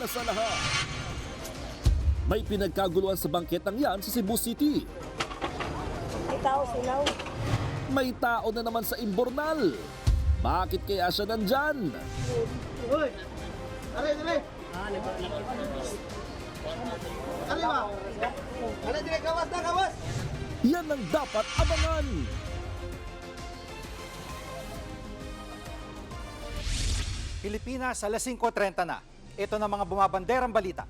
una sa lahat. May pinagkaguluhan sa bangketang yan sa Cebu City. May tao silaw. May tao na naman sa Imbornal. Bakit kaya siya nandyan? Uy! Aray, dali! Aray ba? Aray, dali, kawas na, kawas! Yan ang dapat abangan. Pilipinas, alas 5:30 na. Ito na mga bumabanderang balita.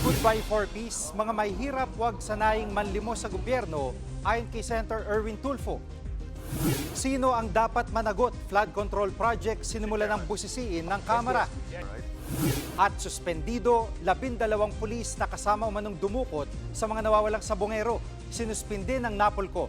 Goodbye for peace, mga may hirap wag sanaying manlimos sa gobyerno, ayon kay Senator Erwin Tulfo. Sino ang dapat managot? Flood control project sinimula ng busisiin ng Kamara. At suspendido, 12 pulis na kasama umanong dumukot sa mga nawawalang sabongero. Sinuspindi ng Napolco.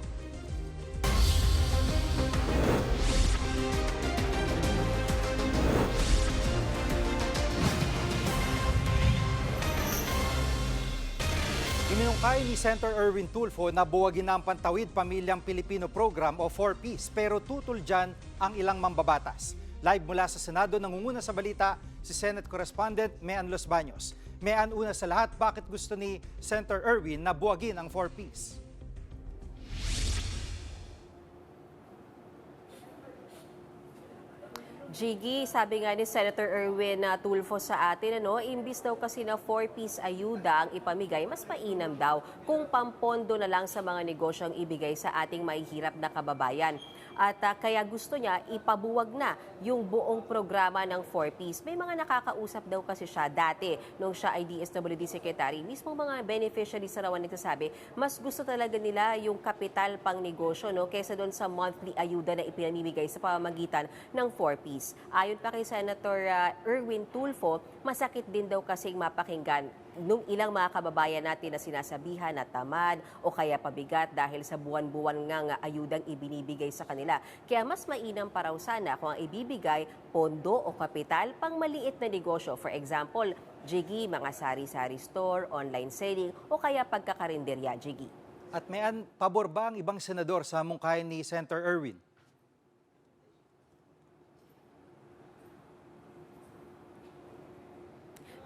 Iminungkay ni Senator Erwin Tulfo na buwagin na ang Pantawid Pamilyang Pilipino Program o 4Ps pero tutol dyan ang ilang mambabatas. Live mula sa Senado, nangunguna sa balita si Senate Correspondent Mean Los Baños. Mean, una sa lahat, bakit gusto ni Senator Erwin na buwagin ang 4Ps? Jiggy, sabi nga ni Senator Erwin Tulfo sa atin, imbis daw kasi na 4-piece ayuda ang ipamigay, mas mainam daw kung pampondo na lang sa mga negosyo ang ibigay sa ating mahihirap na kababayan. At kaya gusto niya ipabuwag na yung buong programa ng 4Ps. May mga nakakausap daw kasi siya dati nung siya ay DSWD Secretary. Mismo mga beneficiaries na rawan nagsasabi, mas gusto talaga nila yung kapital pang negosyo kaysa doon sa monthly ayuda na ipinamimigay sa pamamagitan ng 4Ps. Ayon pa kay Senator Erwin Tulfo, masakit din daw kasing mapakinggan nung ilang mga kababayan natin na sinasabihan na tamad o kaya pabigat dahil sa buwan-buwan ngang ayudang ibinibigay sa kanila. Kaya mas mainam pa raw sana kung ang ibibigay pondo o kapital pang maliit na negosyo. For example, Jiggy, mga sari-sari store, online selling o kaya pagkakarinderya, Jiggy. At may pabor ba ang ibang senador sa mungkahin ni Senator Erwin?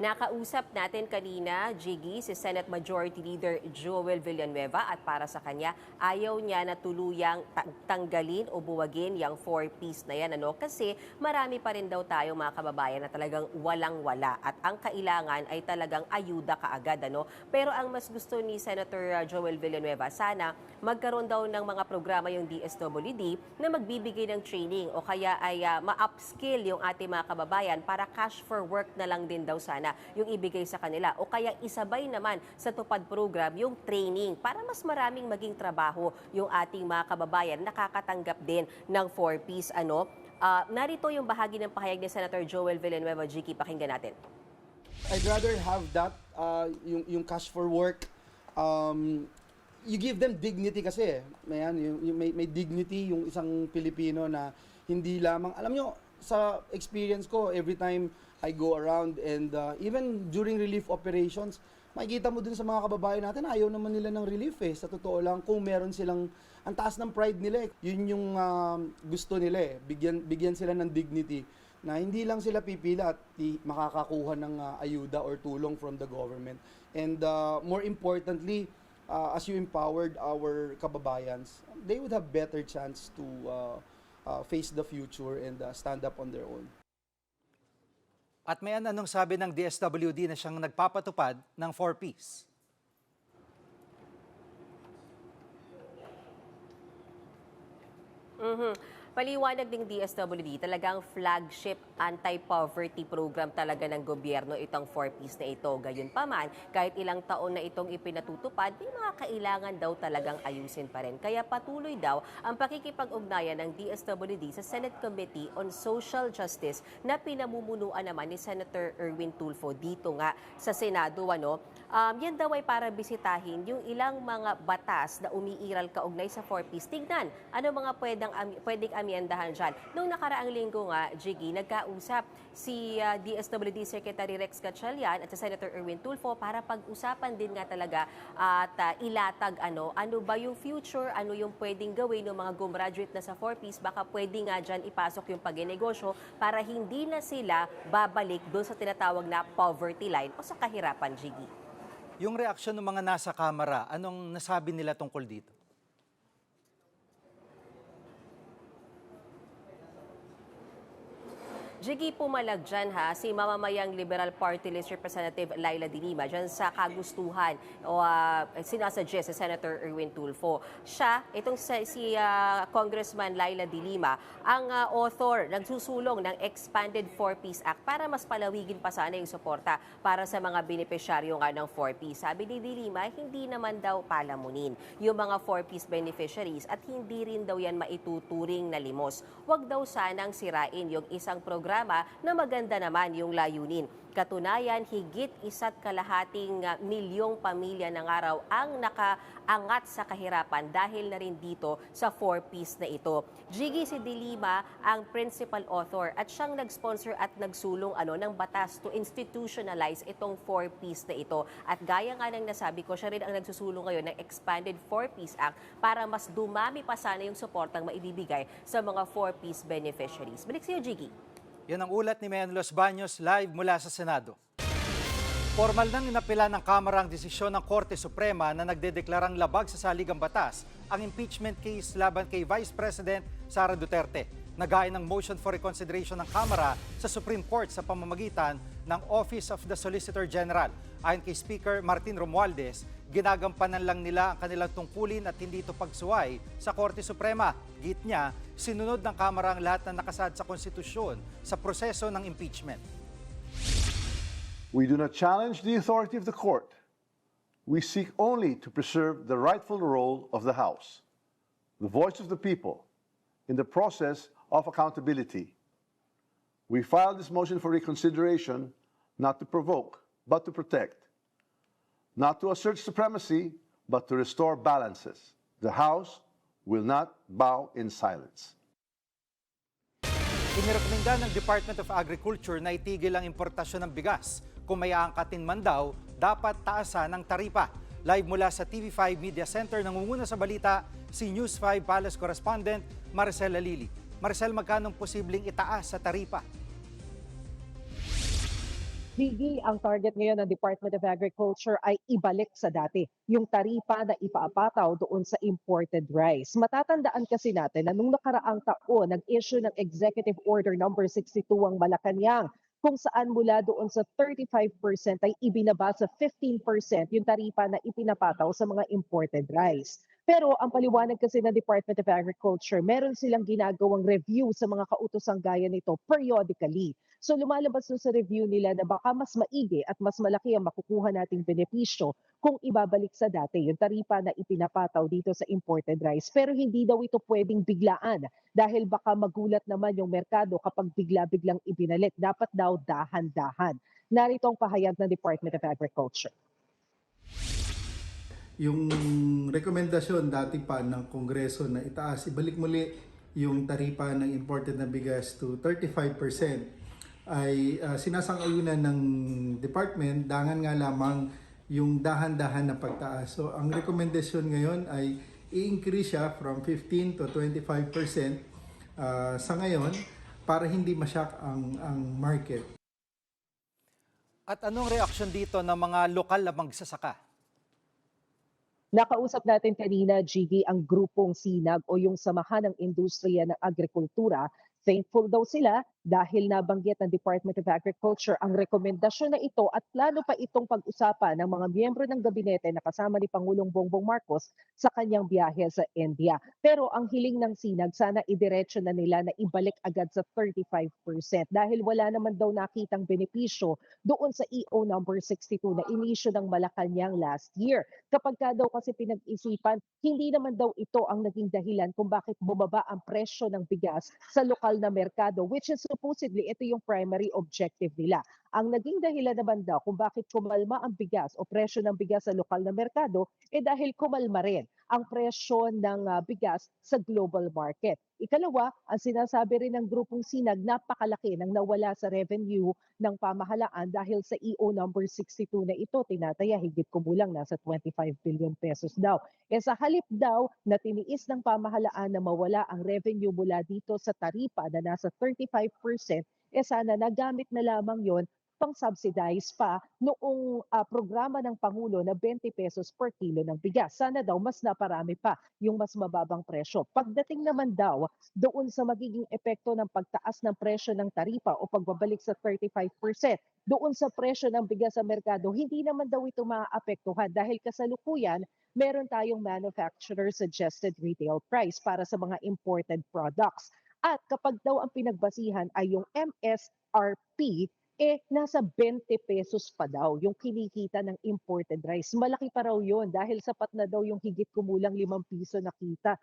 Nakausap natin kanina, Jiggy, si Senate Majority Leader Joel Villanueva at para sa kanya, ayaw niya na tuluyang tanggalin o buwagin yung 4Ps na yan. Kasi marami pa rin daw tayo mga kababayan na talagang walang-wala at ang kailangan ay talagang ayuda kaagad. Pero ang mas gusto ni Senator Joel Villanueva, sana magkaroon daw ng mga programa yung DSWD na magbibigay ng training o kaya ay ma-upskill yung ating mga kababayan para cash for work na lang din daw sana yung ibigay sa kanila o kaya isabay naman sa tupad program yung training para mas maraming maging trabaho yung ating mga kababayan nakakatanggap din ng 4Ps. Narito yung bahagi ng pahayag ni Senator Joel Villanueva. Jiki, pakinggan natin. I'd rather have that, yung cash for work. You give them dignity kasi. May dignity yung isang Pilipino na hindi lamang, alam nyo, sa experience ko, every time I go around and even during relief operations, makikita mo dun sa mga kababayan natin, ayaw naman nila ng relief Sa totoo lang, kung meron silang, ang taas ng pride nila Yun yung gusto nila Bigyan sila ng dignity na hindi lang sila pipila at makakakuha ng ayuda or tulong from the government. And more importantly, as you empowered our kababayans, they would have better chance to face the future and stand up on their own. At may anong sabi ng DSWD na siyang nagpapatupad ng 4Ps? Paliwanag ng DSWD, talagang flagship anti-poverty program talaga ng gobyerno itong 4Ps na ito. Gayunpaman, kahit ilang taon na itong ipinatutupad, may mga kailangan daw talagang ayusin pa rin. Kaya patuloy daw ang pakikipag-ugnayan ng DSWD sa Senate Committee on Social Justice na pinamumunuan naman ni Senator Erwin Tulfo dito nga sa Senado. Yan daw ay para bisitahin yung ilang mga batas na umiiral kaugnay sa 4Ps. Tignan, ano mga pwedeng amiyandahan dyan. Nung nakaraang linggo nga, Jiggy, nagkausap si DSWD Secretary Rex Gatchalian at si Senator Erwin Tulfo para pag-usapan din nga talaga at ilatag ano ba yung future, ano yung pwedeng gawin ng mga gumraduate na sa 4Ps, baka pwede nga dyan ipasok yung pagnegosyo para hindi na sila babalik doon sa tinatawag na poverty line o sa kahirapan, Jiggy. Yung reaksyon ng mga nasa kamera, anong nasabi nila tungkol dito? Jiggy, pumalag dyan si mamamayang Liberal Party List Representative Laila De Lima dyan sa kagustuhan o sinasuggest si Senator Erwin Tulfo. Siya, si Congressman Laila De Lima, ang author, nagsusulong ng Expanded 4Ps Act para mas palawigin pa sana yung suporta para sa mga benepisyaryo nga ng 4Ps. Sabi ni De Lima, hindi naman daw palamunin yung mga 4Ps beneficiaries at hindi rin daw yan maituturing na limos. Huwag daw sanang sirain yung isang programa na maganda naman yung layunin. Katunayan, higit 1.2 milyong pamilya ng araw ang nakaangat sa kahirapan dahil na rin dito sa 4Ps na ito. Jiggy, si De Lima ang principal author at siyang nag-sponsor at nagsulong ng batas to institutionalize itong 4Ps na ito. At gaya nga ng nasabi ko, siya rin ang nagsusulong ngayon ng Expanded 4Ps Act para mas dumami pa sana yung suportang maibibigay sa mga 4Ps beneficiaries. Balik sa iyo, Jiggy. Yan ang ulat ni Mayan Los Baños live mula sa Senado. Formal nang inapela ng Kamara ang desisyon ng Korte Suprema na nagdedeklarang labag sa saligang batas ang impeachment case laban kay Vice President Sara Duterte. Naghain ng motion for reconsideration ng Kamara sa Supreme Court sa pamamagitan ng Office of the Solicitor General. Ayon kay Speaker Martin Romualdez, ginagampanan lang nila ang kanilang tungkulin at hindi ito pagsuway sa Korte Suprema. Git niya, sinunod ng Kamara ang lahat na nakasaad sa konstitusyon sa proseso ng impeachment. We do not challenge the authority of the court. We seek only to preserve the rightful role of the House, the voice of the people, in the process of accountability. We filed this motion for reconsideration not to provoke, but to protect, not to assert supremacy, but to restore balances. The House will not bow in silence. Inirekomenda ng Department of Agriculture na itigil ang importasyon ng bigas. Kung may aangkatin man daw, dapat taasan ng taripa. Live mula sa TV5 Media Center, nangunguna sa balita si News 5 Palace Correspondent Maricel Alili. Maricel, magkano posibleng itaas sa taripa? Gigi, ang target ngayon ng Department of Agriculture ay ibalik sa dati, yung taripa na ipaapataw doon sa imported rice. Matatandaan kasi natin na nung nakaraang taon, nag-issue ng Executive Order number 62 ang Malacanang, kung saan mula doon sa 35% ay ibinaba sa 15% yung taripa na ipinapataw sa mga imported rice. Pero ang paliwanag kasi ng Department of Agriculture, meron silang ginagawang review sa mga kautosang gaya nito periodically. So lumalabas sa review nila na baka mas maigi at mas malaki ang makukuha nating benepisyo kung ibabalik sa dati yung taripa na ipinapataw dito sa imported rice. Pero hindi daw ito pwedeng biglaan dahil baka magulat naman yung merkado kapag bigla-biglang ibinalik. Dapat daw dahan-dahan. Narito ang pahayag ng Department of Agriculture. Yung rekomendasyon dati pa ng Kongreso na itaas, ibalik muli yung taripa ng imported na bigas to 35% ay sinasang-ayunan ng department, dangan nga lamang yung dahan-dahan na pagtaas. So ang rekomendasyon ngayon ay i-increase siya from 15 to 25% sa ngayon para hindi masyak ang market. At anong reaksyon dito ng mga lokal na magsasaka? Nakausap natin kanina, Gigi, ang grupong Sinag o yung Samahan ng Industriya ng Agrikultura. Thankful daw sila dahil nabanggit ng Department of Agriculture ang rekomendasyon na ito at plano pa itong pag-usapan ng mga miyembro ng gabinete na kasama ni Pangulong Bongbong Marcos sa kanyang biyahe sa India. Pero ang hiling ng Sinag, sana idiretso na nila na ibalik agad sa 35% dahil wala naman daw nakitang benepisyo doon sa EO number 62 na inisyo ng Malacanang last year. Kapag ka daw kasi pinag-isipan, hindi naman daw ito ang naging dahilan kung bakit bumaba ang presyo ng bigas sa lokal na merkado, which is supposedly ito yung primary objective nila. Ang naging dahilan naman daw kung bakit kumalma ang bigas o presyo ng bigas sa lokal na merkado dahil kumalma rin ang presyo ng bigas sa global market. Ikalawa, ang sinasabi rin ng grupong Sinag, napakalaki ng nawala sa revenue ng pamahalaan dahil sa EO number 62 na ito, tinataya higit kumulang nasa 25 billion pesos daw. Sa halip daw na tiniis ng pamahalaan na mawala ang revenue mula dito sa taripa na nasa 35%, sana nagamit na lamang yon pang-subsidize pa noong programa ng Pangulo na 20 pesos per kilo ng bigas. Sana daw mas naparami pa yung mas mababang presyo. Pagdating naman daw doon sa magiging epekto ng pagtaas ng presyo ng taripa o pagbabalik sa 35%, doon sa presyo ng bigas sa merkado, hindi naman daw ito maaapektuhan dahil kasalukuyan meron tayong manufacturer suggested retail price para sa mga imported products. At kapag daw ang pinagbasihan ay yung MSRP, nasa 20 pesos pa daw yung kinikita ng imported rice. Malaki pa raw yun dahil sapat na daw yung higit kumulang 5 piso na kita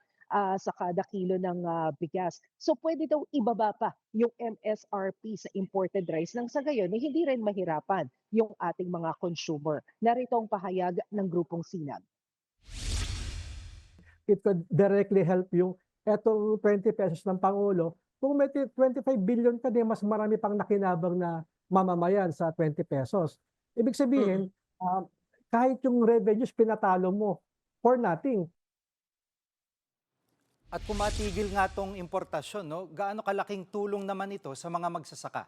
sa kada kilo ng bigas. So pwede daw ibaba pa yung MSRP sa imported rice nang sa gayon hindi rin mahirapan yung ating mga consumer. Narito ang pahayag ng grupong Sinag. It could directly help yung etong 20 pesos ng Pangulo. Kung may 25 billion ka din, mas marami pang nakinabang na mamamayan sa 20 pesos. Ibig sabihin, kahit yung revenues pinatalo mo for nothing. At kung matigil nga tong importasyon, no, gaano kalaking tulong naman ito sa mga magsasaka?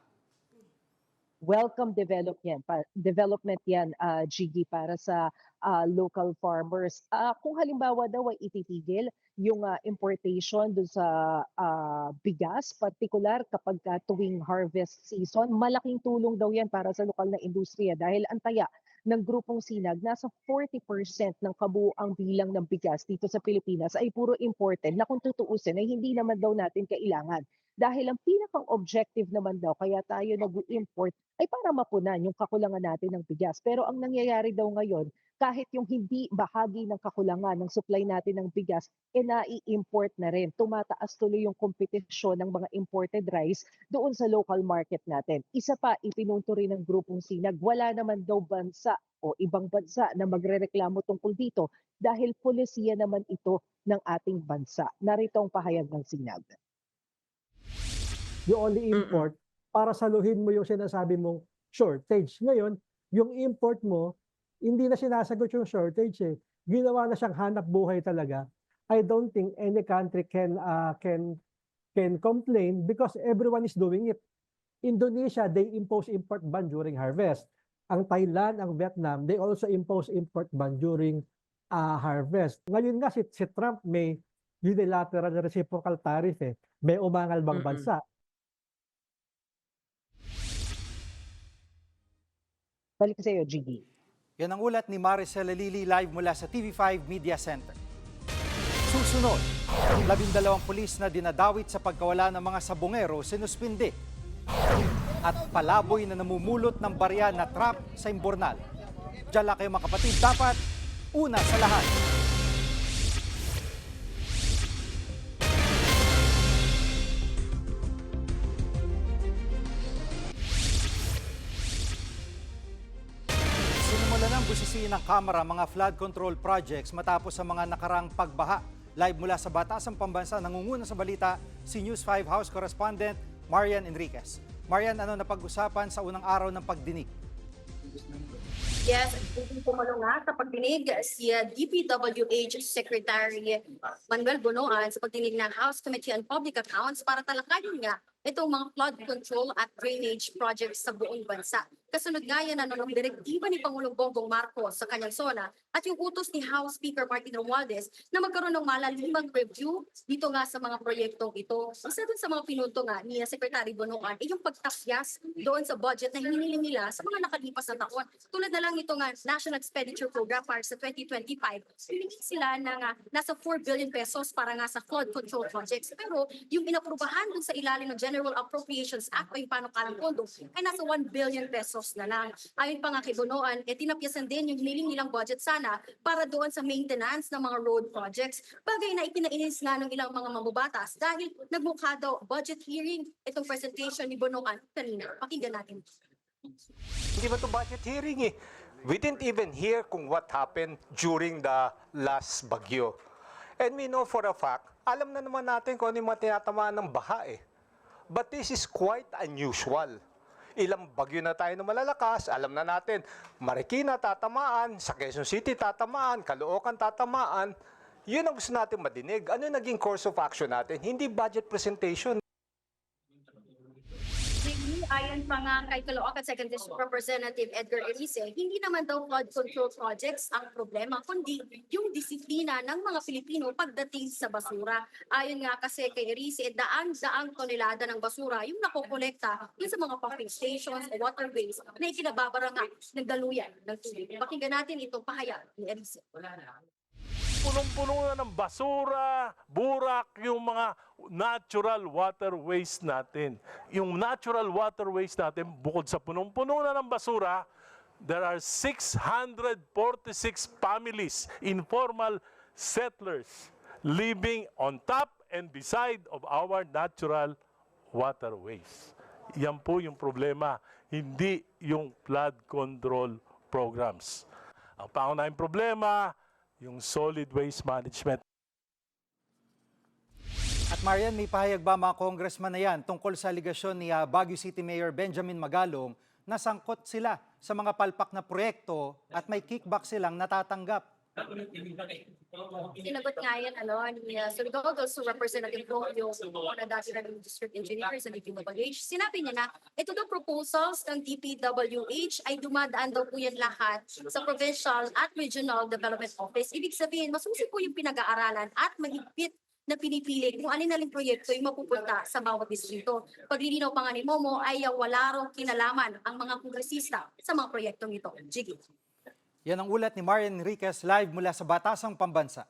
Welcome development yan, Gigi, para sa local farmers. Kung halimbawa daw ay ititigil yung importation dun sa bigas, particular kapag tuwing harvest season, malaking tulong daw yan para sa lokal na industriya dahil ang taya ng grupong Sinag, nasa 40% ng kabuuang bilang ng bigas dito sa Pilipinas ay puro imported na kung tutuusin ay hindi naman daw natin kailangan. Dahil ang pinakang objective naman daw kaya tayo nag-import ay para mapunan yung kakulangan natin ng bigas. Pero ang nangyayari daw ngayon, kahit yung hindi bahagi ng kakulangan ng supply natin ng bigas, nai-import na rin. Tumataas tuloy yung kompetisyon ng mga imported rice doon sa local market natin. Isa pa, ipinunto rin ng grupong Sinag, wala naman daw bansa o ibang bansa na magrereklamo tungkol dito dahil polisiya naman ito ng ating bansa. Narito ang pahayag ng Sinag. You only import para saluhin mo yung sinasabi mong shortage. Ngayon, yung import mo, hindi na sinasagot yung shortage eh. Ginawa na siyang hanap buhay talaga. I don't think any country can complain because everyone is doing it. Indonesia, they impose import ban during harvest. Ang Thailand, ang Vietnam, they also impose import ban during harvest. Ngayon nga si Trump may unilateral reciprocal tariff eh. May umangal bang bansa? Balik sa iyo, Gigi. Yan ang ulat ni Maricel Lili live mula sa TV5 Media Center. Susunod, 12 pulis na dinadawit sa pagkawala ng mga sabongero sinuspinde. At palaboy na namumulot ng barya na trap sa imbornal. Diyan lang kayo mga kapatid, dapat una sa lahat. Busisiin ng Kamara mga flood control projects matapos sa mga nakarang pagbaha. Live mula sa Batasang Pambansa, nangunguna sa balita si News 5 House Correspondent Marian Enriquez. Marian, ano na pag-usapan sa unang araw ng pagdinig? Yes, pumalong nga sa pagdinig si DPWH Secretary Manuel Bonoan sa pagdinig ng House Committee on Public Accounts para talakayin nga itong mga flood control at drainage projects sa buong bansa. Kasunod nga yan ng direktiba ni Pangulong Bongbong Marcos sa kanyang zona at yung utos ni House Speaker Martin Romualdez na magkaroon ng malalimang review dito nga sa mga proyektong ito. Isa dun sa mga pinunto nga ni Secretary Bonoan ay yung pagtakyas doon sa budget na hinihiling nila sa mga nakalipas na taon. Tulad na lang ito nga National Expenditure Program para sa 2025. Hiningi sila na nasa 4 billion pesos para nga sa flood control projects. Pero yung inaprubahan dun sa ilalim ng General Appropriations Act o yung panukalang pondo ay nasa 1 billion pesos na lang. Ayon pa nga kay Bonoan, tinapyasan din yung hiniling nilang budget sana para doon sa maintenance ng mga road projects. Bagay na ipinainis nga ng ilang mga mambabatas dahil nagmukha daw budget hearing itong presentation ni Bonoan kanina. Pakinggan natin. Hindi ba ito budget hearing eh? We didn't even hear kung what happened during the last bagyo. And we know for a fact Alam na naman natin kung ano yung mga tinatamaan ng baha eh. But this is quite unusual. Ilang bagyo na tayo na malalakas, alam na natin, Marikina tatamaan, sa Quezon City tatamaan, Caloocan tatamaan. Yun ang gusto natin madinig. Ano yung naging course of action natin? Hindi budget presentation. Ayon pa nga kay Caloocan 2nd District Representative Edgar Erice, hindi naman daw flood control projects ang problema, kundi yung disiplina ng mga Pilipino pagdating sa basura. Ayon nga kasi kay Erice, daan-daang tonelada ng basura yung nakokolekta yun sa mga pumping stations o waterways na ikinababara nga ng daluyan ng tubig. Pakinggan natin itong pahayag ni Erice. Punong-puno na ng basura, burak, yung mga natural waterways natin. Yung natural waterways natin, bukod sa punong-puno na ng basura, there are 646 families, informal settlers, living on top and beside of our natural waterways. Yan po yung problema, hindi yung flood control programs. Ang pangunahing problema, yung solid waste management. At Marian, may pahayag ba mga congressman na yan tungkol sa aligasyon ni Baguio City Mayor Benjamin Magalong na sangkot sila sa mga palpak na proyekto at may kickback silang natatanggap? Sinagot nga yan, ni Surigao del Sur Representative Romeo na dati na district engineer sa DPWH. Sinabi niya na ito daw proposals ng DPWH ay dumadaan daw po yan lahat sa Provincial at Regional Development Office. Ibig sabihin, masusi po yung pinag-aaralan at mahigpit na pinipili kung alin naling proyekto yung mapupunta sa bawat distrito. Paglilinaw pa nga ni Momo ay wala raw kinalaman ang mga kongresista sa mga proyektong ito. Jiggy. Yan ang ulat ni Marian Enriquez live mula sa Batasang Pambansa.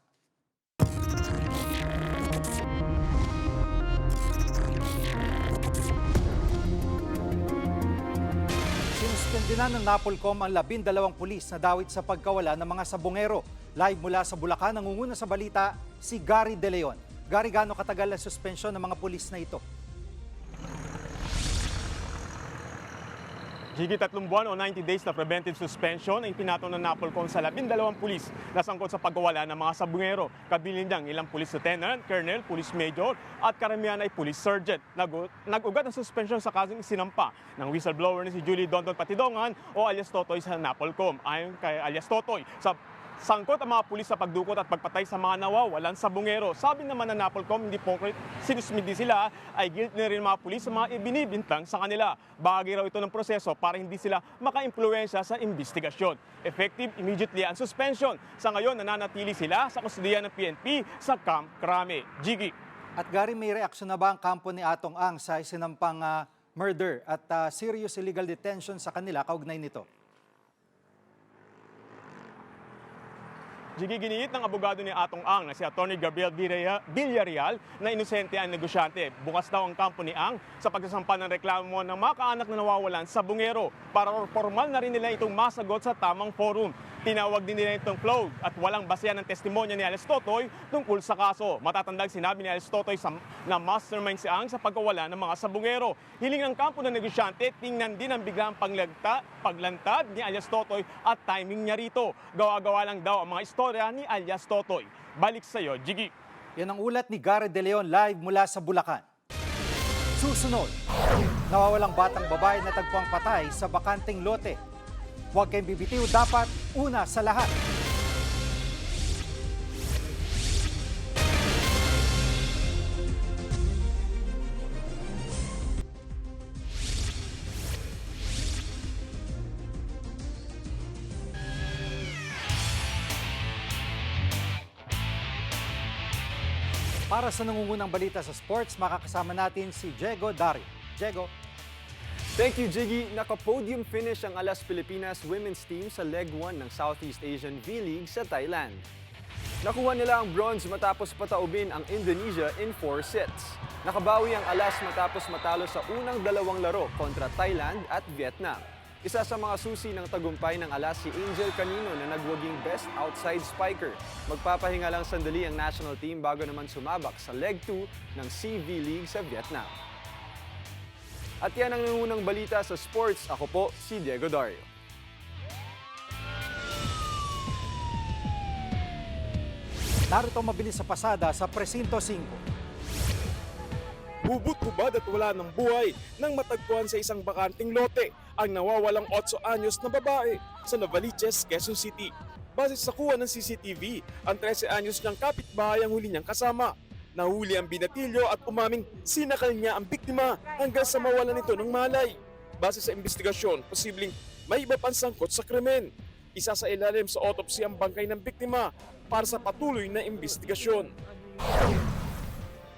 Sinuspendina ng NAPOLCOM ang 12 pulis na dawit sa pagkawala ng mga sabongero. Live mula sa Bulacan, nangunguna sa balita si Gary De Leon. Gary, gaano katagal ang suspensyon ng mga pulis na ito? Higit 3 buwan o 90 days na preventive suspension ang pinatong ng NAPOLCOM sa 12 pulis na sangkot sa pagkawala ng mga sabungero. Kabilang niyang ilang police lieutenant, colonel, police major at karamihan ay police sergeant. Nag-ugat ang suspension sa kasong sinampa ng whistleblower ni si Julie Dondon Patidongan o alias Totoy sa NAPOLCOM. Ayon kay alias Totoy, sangkot ang mga pulis sa pagdukot at pagpatay sa mga nawawalan sa bungero. Sabi naman ng NAPOLCOM, hindi po sinusmindi sila, ay guilty na rin mga pulis sa mga ibinibintang sa kanila. Bahagi raw ito ng proseso para hindi sila maka-impluwensya sa investigasyon. Effective immediately ang suspension. Sa ngayon, nananatili sila sa kustudiya ng PNP sa Camp Crame. Jiggy. At Gary, may reaksyon na ba ang kampo ni Atong Ang sa sinampang murder at serious illegal detention sa kanila kaugnay nito? Giniit ng abogado ni Atong Ang na si Atty. Gabriel Villarreal na inosente ang negosyante. Bukas daw ang kampo ni Ang sa pagsasampa ng reklamo ng mga kaanak na nawawalan sa bungero para formal na rin nila itong masagot sa tamang forum. Tinawag din nila itong flow at walang basehan ng testimonya ni alias Totoy tungkol sa kaso. Matatandang sinabi ni alias Totoy na mastermind si Ang sa pagkawala ng mga sabungero. Hiling ng kampo ng negosyante, tingnan din ang biglang paglantad ni alias Totoy at timing niya rito. Gawa-gawa lang daw ang mga istorya ni alias Totoy. Balik sa iyo, Jiggy. Yan ang ulat ni Gary De Leon live mula sa Bulacan. Susunod, nawawalang batang babae na tagpuang patay sa bakanteng lote. Huwag kayong bibitiw, dapat una sa lahat. Para sa nangungunang balita sa sports, makakasama natin si Diego Dario. Diego. Thank you, Jiggy. Naka-podium finish ang Alas Pilipinas women's team sa Leg 1 ng Southeast Asian V-League sa Thailand. Nakuha nila ang bronze matapos pataubin ang Indonesia in 4 sets. Nakabawi ang Alas matapos matalo sa unang 2 laro kontra Thailand at Vietnam. Isa sa mga susi ng tagumpay ng Alas si Angel Canino na nagwaging best outside spiker. Magpapahinga lang sandali ang national team bago naman sumabak sa Leg 2 ng CV League sa Vietnam. At yan ang nangunang balita sa sports. Ako po si Diego Dario. Narito ang mabilis sa pasada sa Presinto 5. Hubot-hubad at wala ng buhay nang matagpuan sa isang bakanting lote ang nawawalang 8 anyos na babae sa Novaliches, Quezon City. Base sa kuha ng CCTV, ang 13 anyos niyang kapitbahay ang huli niyang kasama. Nahuli ang binatilyo at umaming sinakal niya ang biktima hanggang sa mawalan nito ng malay. Base sa investigasyon, posibleng may iba pang sangkot sa krimen. Isa sa ilalim sa autopsy ang bangkay ng biktima para sa patuloy na investigasyon.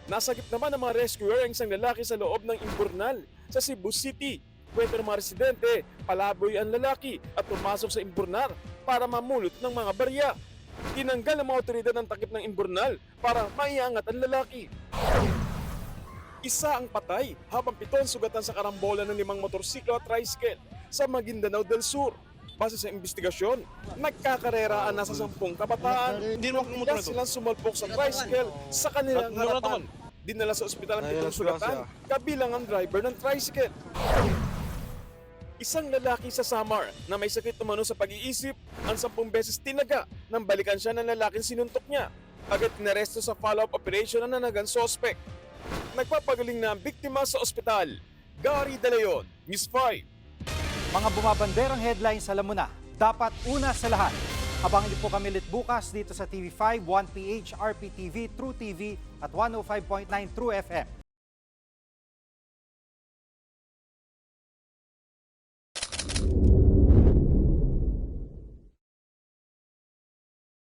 Nasagip naman ng mga rescuer ang isang lalaki sa loob ng imburnal sa Cebu City. Kwento ng mga residente, palaboy ang lalaki at pumasok sa imburnal para mamulot ng mga barya. Tinanggal ng mga otoridad ang takip ng imburnal para maiangat ang lalaki. Isa ang patay habang 7 sugatan sa karambola ng 5 motorsiklo at tricycle sa Maguindanao del Sur. Base sa investigasyon, nagkakareraan na sa 10 kabataan. Hindi silang sumalpok sa tricycle sa kanilang harapan. Dinala sa ospital ang 7 sugatan, kabilang ang driver ng tricycle. Isang lalaki sa Samar na may sakit umano sa pag-iisip ang 10 beses tinaga nang balikan siya ng lalaking sinuntok niya. Agad inaresto sa follow-up operation ang nanagang sospek. Nagpapagaling na ang biktima sa ospital. Gary De Leon, News 5. Mga bumabanderang headlines, alam mo na, dapat una sa lahat. Abangan niyo po kami ulit bukas dito sa TV5, 1PH, RPTV, True TV at 105.9 True FM.